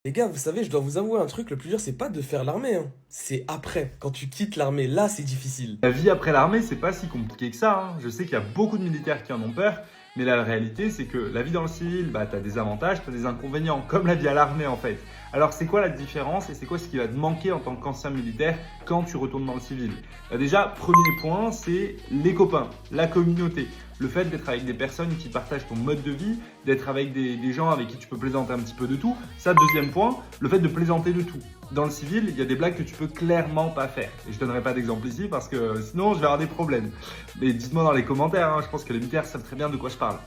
Les gars, vous savez, je dois vous avouer un truc, le plus dur, c'est pas de faire l'armée, hein. C'est après, quand tu quittes l'armée, là, c'est difficile. La vie après l'armée, c'est pas si compliqué que ça, hein. Je sais qu'il y a beaucoup de militaires qui en ont peur, mais la réalité, c'est que la vie dans le civil, t'as des avantages, t'as des inconvénients, comme la vie à l'armée en fait. Alors c'est quoi la différence et c'est quoi ce qui va te manquer en tant qu'ancien militaire quand tu retournes dans le civil? Déjà, premier point, c'est les copains, la communauté. Le fait d'être avec des personnes qui partagent ton mode de vie, d'être avec des gens avec qui tu peux plaisanter un petit peu de tout. Ça, deuxième point, le fait de plaisanter de tout. Dans le civil, il y a des blagues que tu peux clairement pas faire. Et je donnerai pas d'exemple ici parce que sinon je vais avoir des problèmes. Mais dites-moi dans les commentaires, hein, je pense que les militaires savent très bien de quoi je parle.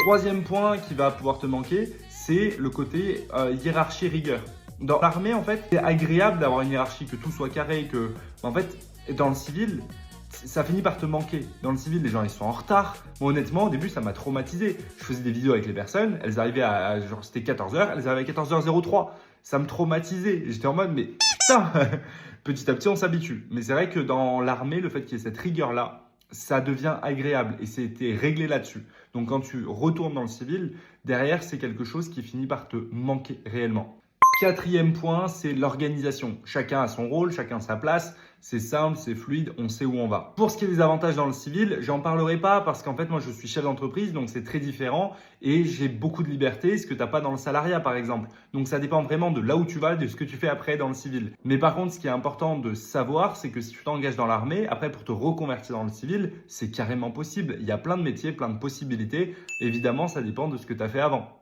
Troisième point qui va pouvoir te manquer, c'est le côté hiérarchie rigueur. Dans l'armée, en fait, c'est agréable d'avoir une hiérarchie, que tout soit carré, que, en fait, dans le civil, ça finit par te manquer. Dans le civil, les gens ils sont en retard. Moi, honnêtement, au début, ça m'a traumatisé. Je faisais des vidéos avec les personnes, elles arrivaient genre, c'était 14h, elles arrivaient à 14h03. Ça me traumatisait. J'étais en mode, mais putain, petit à petit, on s'habitue. Mais c'est vrai que dans l'armée, le fait qu'il y ait cette rigueur-là, ça devient agréable et c'était réglé là-dessus. Donc, quand tu retournes dans le civil, derrière, c'est quelque chose qui finit par te manquer réellement. Quatrième point, c'est l'organisation. Chacun a son rôle, chacun sa place. C'est simple, c'est fluide, on sait où on va. Pour ce qui est des avantages dans le civil, j'en parlerai pas parce qu'en fait, moi, je suis chef d'entreprise, donc c'est très différent et j'ai beaucoup de liberté, ce que tu n'as pas dans le salariat, par exemple. Donc, ça dépend vraiment de là où tu vas, de ce que tu fais après dans le civil. Mais par contre, ce qui est important de savoir, c'est que si tu t'engages dans l'armée, après, pour te reconvertir dans le civil, c'est carrément possible. Il y a plein de métiers, plein de possibilités. Évidemment, ça dépend de ce que tu as fait avant.